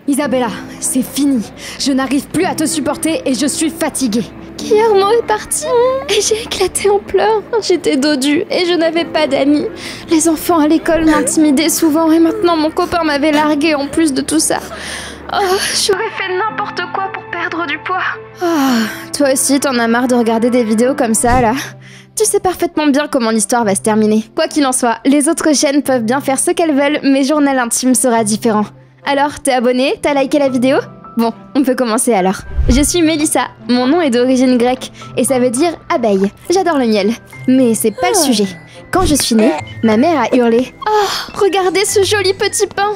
Isabella, c'est fini. Je n'arrive plus à te supporter et je suis fatiguée. Guillermo est parti et j'ai éclaté en pleurs. J'étais dodue et je n'avais pas d'amis. Les enfants à l'école m'intimidaient souvent et maintenant mon copain m'avait larguée en plus de tout ça. Oh, j'aurais fait n'importe quoi pour perdre du poids. Oh, toi aussi t'en as marre de regarder des vidéos comme ça là? Tu sais parfaitement bien comment l'histoire va se terminer. Quoi qu'il en soit, les autres chaînes peuvent bien faire ce qu'elles veulent, mais Journal Intime sera différent. Alors, t'es abonné? T'as liké la vidéo? Bon, on peut commencer alors. Je suis Mélissa, mon nom est d'origine grecque et ça veut dire abeille. J'adore le miel. Mais c'est pas le sujet. Quand je suis née, ma mère a hurlé « Oh, regardez ce joli petit pain !»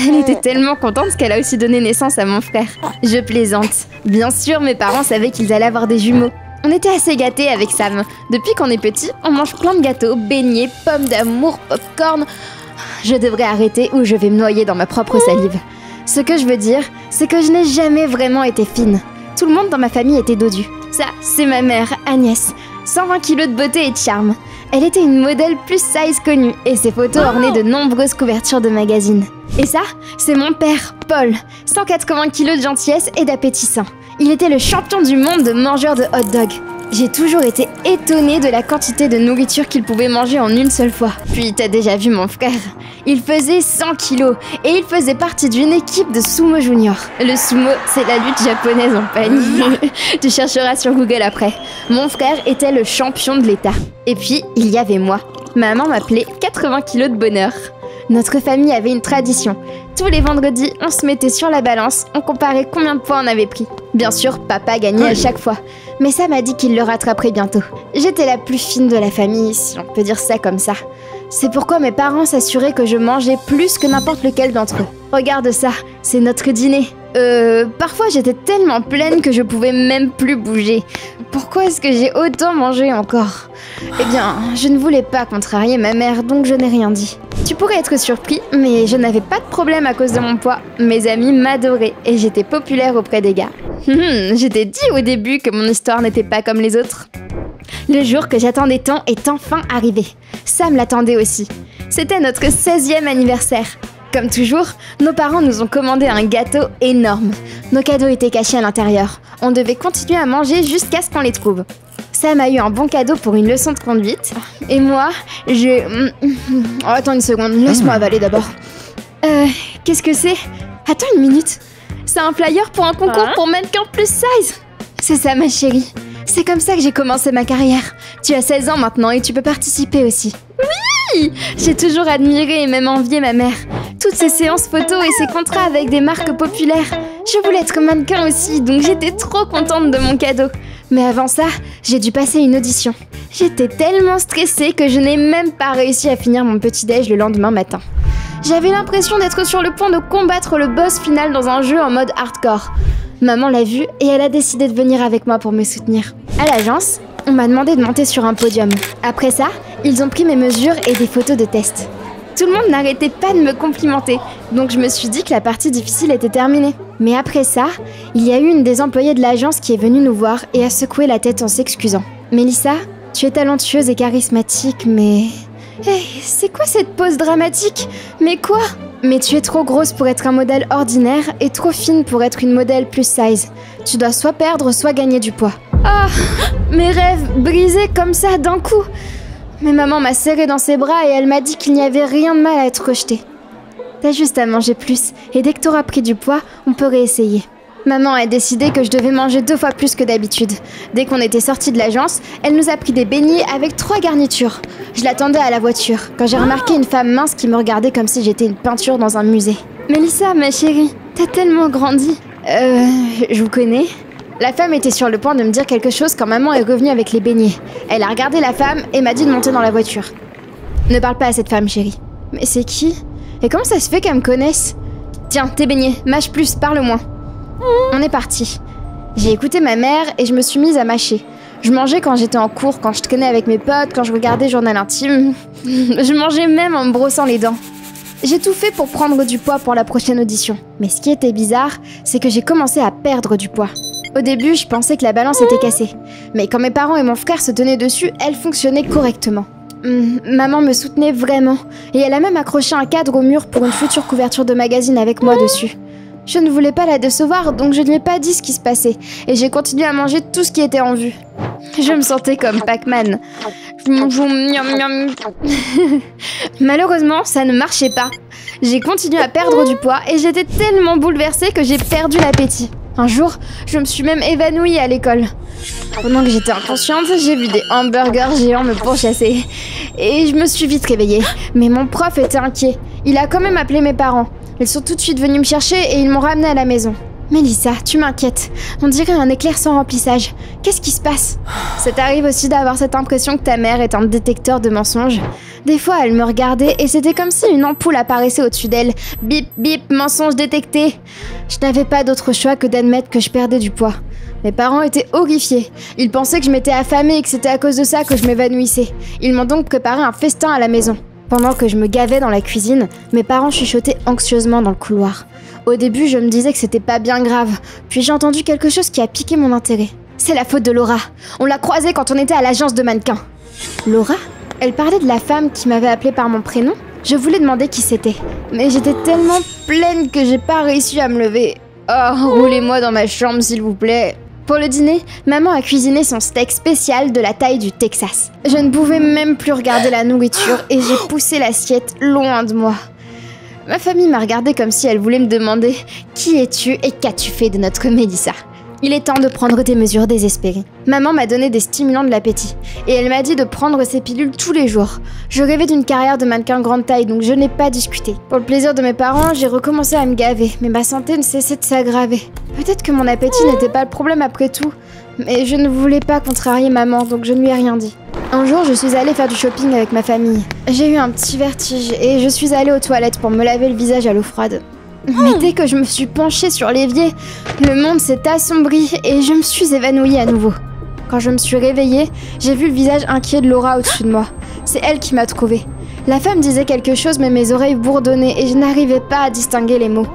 Elle était tellement contente qu'elle a aussi donné naissance à mon frère. Je plaisante. Bien sûr, mes parents savaient qu'ils allaient avoir des jumeaux. On était assez gâtés avec Sam. Depuis qu'on est petit, on mange plein de gâteaux, beignets, pommes d'amour, popcorn. Je devrais arrêter ou je vais me noyer dans ma propre salive. Ce que je veux dire, c'est que je n'ai jamais vraiment été fine. Tout le monde dans ma famille était dodu. Ça, c'est ma mère, Agnès. 120 kilos de beauté et de charme. Elle était une modèle plus size connue et ses photos ornaient de nombreuses couvertures de magazines. Et ça, c'est mon père, Paul. 180 kilos de gentillesse et d'appétissant. Il était le champion du monde de mangeur de hot dog. J'ai toujours été étonnée de la quantité de nourriture qu'il pouvait manger en une seule fois. Puis t'as déjà vu mon frère. Il faisait 100 kilos et il faisait partie d'une équipe de sumo junior. Le sumo, c'est la lutte japonaise en panier. Tu chercheras sur Google après. Mon frère était le champion de l'État. Et puis, il y avait moi. Maman m'appelait 80 kilos de bonheur. Notre famille avait une tradition. Tous les vendredis, on se mettait sur la balance, on comparait combien de poids on avait pris. Bien sûr, papa gagnait à chaque fois, mais ça m'a dit qu'il le rattraperait bientôt. J'étais la plus fine de la famille, si on peut dire ça comme ça. C'est pourquoi mes parents s'assuraient que je mangeais plus que n'importe lequel d'entre eux. Regarde ça, c'est notre dîner. Parfois j'étais tellement pleine que je pouvais même plus bouger. Pourquoi est-ce que j'ai autant mangé encore? Eh bien, je ne voulais pas contrarier ma mère, donc je n'ai rien dit. Tu pourrais être surpris, mais je n'avais pas de problème à cause de mon poids. Mes amis m'adoraient et j'étais populaire auprès des gars. Je t'ai dit au début que mon histoire n'était pas comme les autres. Le jour que j'attendais tant est enfin arrivé. Sam l'attendait aussi. C'était notre 16e anniversaire. Comme toujours, nos parents nous ont commandé un gâteau énorme. Nos cadeaux étaient cachés à l'intérieur. On devait continuer à manger jusqu'à ce qu'on les trouve. Sam a eu un bon cadeau pour une leçon de conduite. Et moi, Oh, attends une seconde, laisse-moi avaler d'abord. Qu'est-ce que c'est? Attends une minute. C'est un flyer pour un concours pour mannequin plus size. C'est ça ma chérie. C'est comme ça que j'ai commencé ma carrière. Tu as 16 ans maintenant et tu peux participer aussi. Oui! J'ai toujours admiré et même envié ma mère. Toutes ces séances photos et ces contrats avec des marques populaires. Je voulais être mannequin aussi, donc j'étais trop contente de mon cadeau. Mais avant ça, j'ai dû passer une audition. J'étais tellement stressée que je n'ai même pas réussi à finir mon petit-déj le lendemain matin. J'avais l'impression d'être sur le point de combattre le boss final dans un jeu en mode hardcore. Maman l'a vu et elle a décidé de venir avec moi pour me soutenir. À l'agence, on m'a demandé de monter sur un podium. Après ça, ils ont pris mes mesures et des photos de test. Tout le monde n'arrêtait pas de me complimenter, donc je me suis dit que la partie difficile était terminée. Mais après ça, il y a eu une des employées de l'agence qui est venue nous voir et a secoué la tête en s'excusant. « Mélissa, tu es talentueuse et charismatique, mais... » Hey, c'est quoi cette pause dramatique? Mais quoi? Mais tu es trop grosse pour être un modèle ordinaire et trop fine pour être une modèle plus size. Tu dois soit perdre, soit gagner du poids. Ah, mes rêves brisés comme ça d'un coup. Mais maman m'a serrée dans ses bras et elle m'a dit qu'il n'y avait rien de mal à être rejetée. T'as juste à manger plus et dès que t'auras pris du poids, on peut réessayer. Maman a décidé que je devais manger 2 fois plus que d'habitude. Dès qu'on était sortis de l'agence, elle nous a pris des beignets avec 3 garnitures. Je l'attendais à la voiture, quand j'ai remarqué une femme mince qui me regardait comme si j'étais une peinture dans un musée. « Mélissa, ma chérie, t'as tellement grandi. » Je vous connais. La femme était sur le point de me dire quelque chose quand maman est revenue avec les beignets. Elle a regardé la femme et m'a dit de monter dans la voiture. « Ne parle pas à cette femme, chérie. »« Mais c'est qui? Et comment ça se fait qu'elle me connaisse? »« Tiens, tes beignets, mâche plus, parle moins. » On est parti. J'ai écouté ma mère et je me suis mise à mâcher. Je mangeais quand j'étais en cours, quand je traînais avec mes potes, quand je regardais Journal Intime. Je mangeais même en me brossant les dents. J'ai tout fait pour prendre du poids pour la prochaine audition. Mais ce qui était bizarre, c'est que j'ai commencé à perdre du poids. Au début, je pensais que la balance était cassée. Mais quand mes parents et mon frère se tenaient dessus, elle fonctionnait correctement. Maman me soutenait vraiment. Et elle a même accroché un cadre au mur pour une future couverture de magazine avec moi dessus. Je ne voulais pas la décevoir, donc je ne lui ai pas dit ce qui se passait, et j'ai continué à manger tout ce qui était en vue. Je me sentais comme Pac-Man. Malheureusement, ça ne marchait pas. J'ai continué à perdre du poids et j'étais tellement bouleversée que j'ai perdu l'appétit. Un jour, je me suis même évanouie à l'école. Pendant que j'étais inconsciente, j'ai vu des hamburgers géants me pourchasser. Et je me suis vite réveillée. Mais mon prof était inquiet. Il a quand même appelé mes parents. Ils sont tout de suite venus me chercher et ils m'ont ramenée à la maison. Mélissa, tu m'inquiètes. On dirait un éclair sans remplissage. Qu'est-ce qui se passe? Ça t'arrive aussi d'avoir cette impression que ta mère est un détecteur de mensonges? Des fois, elle me regardait et c'était comme si une ampoule apparaissait au-dessus d'elle. Bip, bip, mensonge détecté. Je n'avais pas d'autre choix que d'admettre que je perdais du poids. Mes parents étaient horrifiés. Ils pensaient que je m'étais affamée et que c'était à cause de ça que je m'évanouissais. Ils m'ont donc préparé un festin à la maison. Pendant que je me gavais dans la cuisine, mes parents chuchotaient anxieusement dans le couloir. Au début, je me disais que c'était pas bien grave, puis j'ai entendu quelque chose qui a piqué mon intérêt. C'est la faute de Laura. On l'a croisée quand on était à l'agence de mannequins. Laura? Elle parlait de la femme qui m'avait appelée par mon prénom. Je voulais demander qui c'était, mais j'étais tellement pleine que j'ai pas réussi à me lever. Oh, roulez-moi dans ma chambre s'il vous plaît. Pour le dîner, maman a cuisiné son steak spécial de la taille du Texas. Je ne pouvais même plus regarder la nourriture et j'ai poussé l'assiette loin de moi. Ma famille m'a regardée comme si elle voulait me demander « Qui es-tu et qu'as-tu fait de notre Mélissa ?» Il est temps de prendre des mesures désespérées. Maman m'a donné des stimulants de l'appétit et elle m'a dit de prendre ces pilules tous les jours. Je rêvais d'une carrière de mannequin grande taille, donc je n'ai pas discuté. Pour le plaisir de mes parents, j'ai recommencé à me gaver, mais ma santé ne cessait de s'aggraver. Peut-être que mon appétit n'était pas le problème après tout, mais je ne voulais pas contrarier maman, donc je ne lui ai rien dit. Un jour, je suis allée faire du shopping avec ma famille. J'ai eu un petit vertige et je suis allée aux toilettes pour me laver le visage à l'eau froide. Mais dès que je me suis penchée sur l'évier, le monde s'est assombri et je me suis évanouie à nouveau. Quand je me suis réveillée, j'ai vu le visage inquiet de Laura au-dessus de moi. C'est elle qui m'a trouvée. La femme disait quelque chose mais mes oreilles bourdonnaient et je n'arrivais pas à distinguer les mots.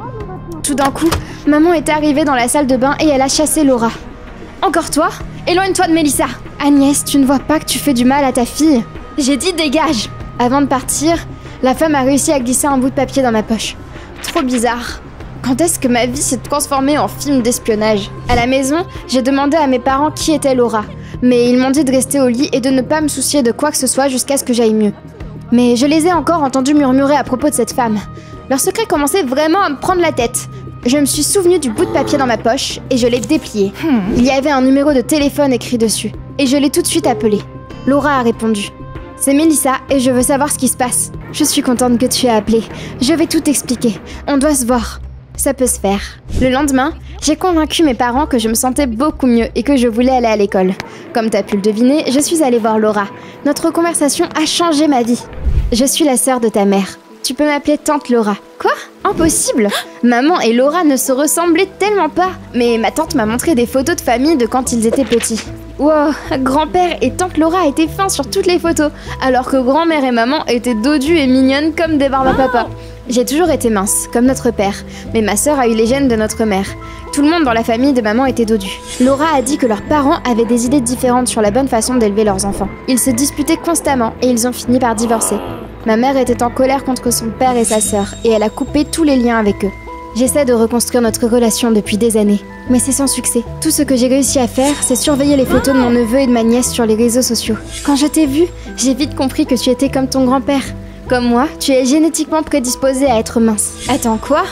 Tout d'un coup, maman est arrivée dans la salle de bain et elle a chassé Laura. « Encore toi? Éloigne-toi de Mélissa !»« Agnès, tu ne vois pas que tu fais du mal à ta fille ?» J'ai dit « Dégage !» Avant de partir, la femme a réussi à glisser un bout de papier dans ma poche. Trop bizarre. Quand est-ce que ma vie s'est transformée en film d'espionnage? À la maison, j'ai demandé à mes parents qui était Laura, mais ils m'ont dit de rester au lit et de ne pas me soucier de quoi que ce soit jusqu'à ce que j'aille mieux. Mais je les ai encore entendus murmurer à propos de cette femme. Leur secret commençait vraiment à me prendre la tête. Je me suis souvenue du bout de papier dans ma poche et je l'ai déplié. Il y avait un numéro de téléphone écrit dessus et je l'ai tout de suite appelé. Laura a répondu. C'est Mélissa et je veux savoir ce qui se passe. Je suis contente que tu aies appelé. Je vais tout expliquer. On doit se voir. Ça peut se faire. Le lendemain, j'ai convaincu mes parents que je me sentais beaucoup mieux et que je voulais aller à l'école. Comme t'as pu le deviner, je suis allée voir Laura. Notre conversation a changé ma vie. Je suis la sœur de ta mère. Tu peux m'appeler tante Laura. Quoi? Impossible! Maman et Laura ne se ressemblaient tellement pas. Mais ma tante m'a montré des photos de famille de quand ils étaient petits. Wow, grand-père et tante Laura étaient fins sur toutes les photos, alors que grand-mère et maman étaient dodues et mignonnes comme des barbes à papa. J'ai toujours été mince, comme notre père, mais ma sœur a eu les gènes de notre mère. Tout le monde dans la famille de maman était dodu. Laura a dit que leurs parents avaient des idées différentes sur la bonne façon d'élever leurs enfants. Ils se disputaient constamment et ils ont fini par divorcer. Ma mère était en colère contre son père et sa sœur, et elle a coupé tous les liens avec eux. J'essaie de reconstruire notre relation depuis des années, mais c'est sans succès. Tout ce que j'ai réussi à faire, c'est surveiller les photos de mon neveu et de ma nièce sur les réseaux sociaux. Quand je t'ai vue, j'ai vite compris que tu étais comme ton grand-père. Comme moi, tu es génétiquement prédisposée à être mince. Attends, quoi?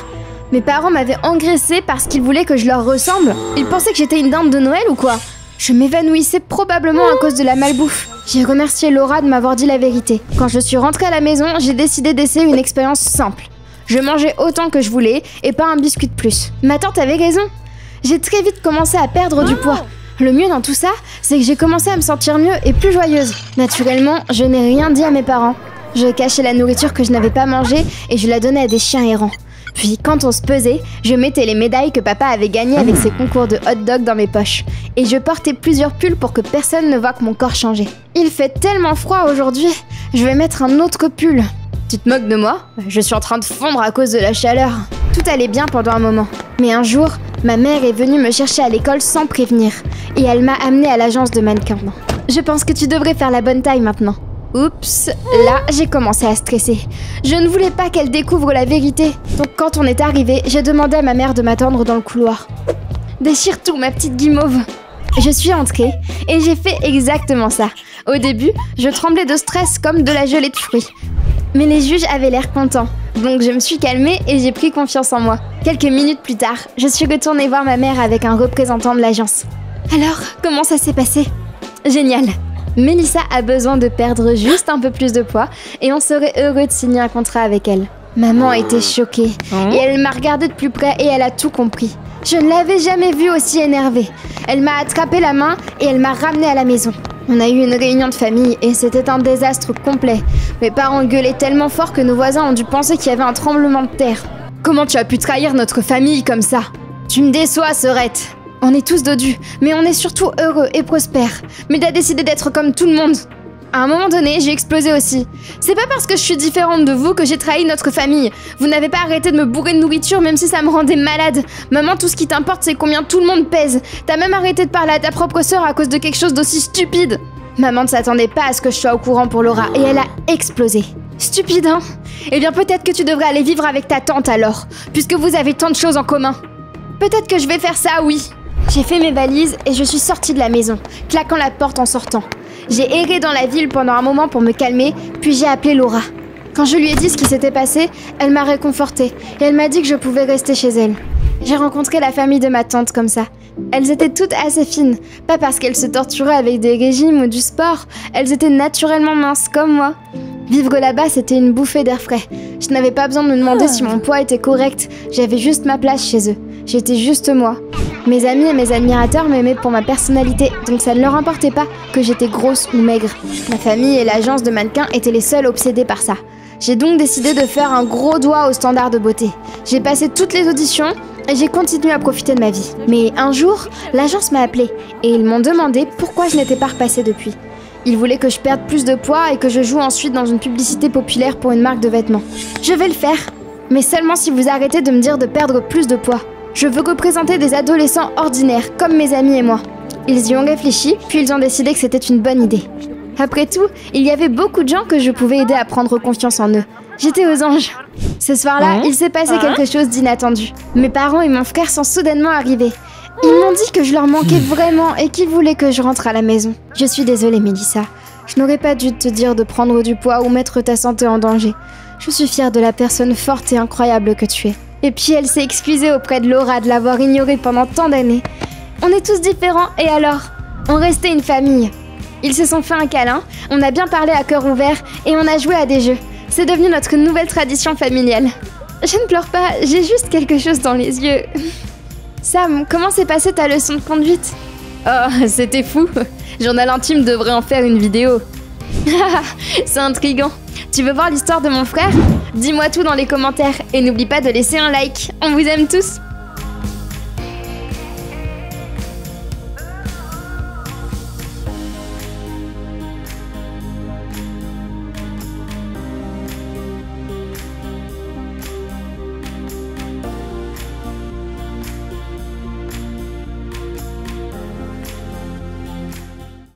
Mes parents m'avaient engraissée parce qu'ils voulaient que je leur ressemble? Ils pensaient que j'étais une dinde de Noël ou quoi? Je m'évanouissais probablement à cause de la malbouffe. J'ai remercié Laura de m'avoir dit la vérité. Quand je suis rentrée à la maison, j'ai décidé d'essayer une expérience simple. Je mangeais autant que je voulais et pas un biscuit de plus. Ma tante avait raison. J'ai très vite commencé à perdre du poids. Le mieux dans tout ça, c'est que j'ai commencé à me sentir mieux et plus joyeuse. Naturellement, je n'ai rien dit à mes parents. Je cachais la nourriture que je n'avais pas mangée et je la donnais à des chiens errants. Puis quand on se pesait, je mettais les médailles que papa avait gagnées avec ses concours de hot dog dans mes poches. Et je portais plusieurs pulls pour que personne ne voie que mon corps changeait. Il fait tellement froid aujourd'hui, je vais mettre un autre pull. Tu te moques de moi? Je suis en train de fondre à cause de la chaleur. Tout allait bien pendant un moment. Mais un jour, ma mère est venue me chercher à l'école sans prévenir. Et elle m'a amenée à l'agence de mannequins. Je pense que tu devrais faire la bonne taille maintenant. Oups, là j'ai commencé à stresser. Je ne voulais pas qu'elle découvre la vérité. Donc quand on est arrivé, j'ai demandé à ma mère de m'attendre dans le couloir. Déchire tout, ma petite guimauve. Je suis entrée et j'ai fait exactement ça. Au début, je tremblais de stress comme de la gelée de fruits. Mais les juges avaient l'air contents. Donc je me suis calmée et j'ai pris confiance en moi. Quelques minutes plus tard, je suis retournée voir ma mère avec un représentant de l'agence. Alors, comment ça s'est passé? Génial! Mélissa a besoin de perdre juste un peu plus de poids et on serait heureux de signer un contrat avec elle. Maman était choquée et elle m'a regardée de plus près et elle a tout compris. Je ne l'avais jamais vue aussi énervée. Elle m'a attrapé la main et elle m'a ramenée à la maison. On a eu une réunion de famille et c'était un désastre complet. Mes parents gueulaient tellement fort que nos voisins ont dû penser qu'il y avait un tremblement de terre. Comment tu as pu trahir notre famille comme ça? Tu me déçois, Serette. On est tous dodus, mais on est surtout heureux et prospères. Mais t'as décidé d'être comme tout le monde. À un moment donné, j'ai explosé aussi. C'est pas parce que je suis différente de vous que j'ai trahi notre famille. Vous n'avez pas arrêté de me bourrer de nourriture même si ça me rendait malade. Maman, tout ce qui t'importe, c'est combien tout le monde pèse. T'as même arrêté de parler à ta propre sœur à cause de quelque chose d'aussi stupide. Maman ne s'attendait pas à ce que je sois au courant pour Laura et elle a explosé. Stupide, hein? Eh bien peut-être que tu devrais aller vivre avec ta tante alors, puisque vous avez tant de choses en commun. Peut-être que je vais faire ça, oui. J'ai fait mes valises et je suis sortie de la maison, claquant la porte en sortant. J'ai erré dans la ville pendant un moment pour me calmer, puis j'ai appelé Laura. Quand je lui ai dit ce qui s'était passé, elle m'a réconfortée et elle m'a dit que je pouvais rester chez elle. J'ai rencontré la famille de ma tante comme ça. Elles étaient toutes assez fines, pas parce qu'elles se torturaient avec des régimes ou du sport, elles étaient naturellement minces comme moi. Vivre là-bas, c'était une bouffée d'air frais. Je n'avais pas besoin de me demander si mon poids était correct, j'avais juste ma place chez eux. J'étais juste moi. Mes amis et mes admirateurs m'aimaient pour ma personnalité, donc ça ne leur importait pas que j'étais grosse ou maigre. Ma famille et l'agence de mannequins étaient les seuls obsédés par ça. J'ai donc décidé de faire un gros doigt aux standards de beauté. J'ai passé toutes les auditions et j'ai continué à profiter de ma vie. Mais un jour, l'agence m'a appelée et ils m'ont demandé pourquoi je n'étais pas repassée depuis. Ils voulaient que je perde plus de poids et que je joue ensuite dans une publicité populaire pour une marque de vêtements. Je vais le faire, mais seulement si vous arrêtez de me dire de perdre plus de poids. Je veux représenter des adolescents ordinaires, comme mes amis et moi. Ils y ont réfléchi, puis ils ont décidé que c'était une bonne idée. Après tout, il y avait beaucoup de gens que je pouvais aider à prendre confiance en eux. J'étais aux anges. Ce soir-là, il s'est passé quelque chose d'inattendu. Mes parents et mon frère sont soudainement arrivés. Ils m'ont dit que je leur manquais vraiment et qu'ils voulaient que je rentre à la maison. Je suis désolée, Mélissa. Je n'aurais pas dû te dire de prendre du poids ou mettre ta santé en danger. Je suis fière de la personne forte et incroyable que tu es. Et puis elle s'est excusée auprès de Laura de l'avoir ignorée pendant tant d'années. On est tous différents et alors, on restait une famille. Ils se sont fait un câlin, on a bien parlé à cœur ouvert et on a joué à des jeux. C'est devenu notre nouvelle tradition familiale. Je ne pleure pas, j'ai juste quelque chose dans les yeux. Sam, comment s'est passée ta leçon de conduite? Oh, c'était fou. Journal intime devrait en faire une vidéo. C'est intriguant. Tu veux voir l'histoire de mon frère? Dis-moi tout dans les commentaires et n'oublie pas de laisser un like. On vous aime tous.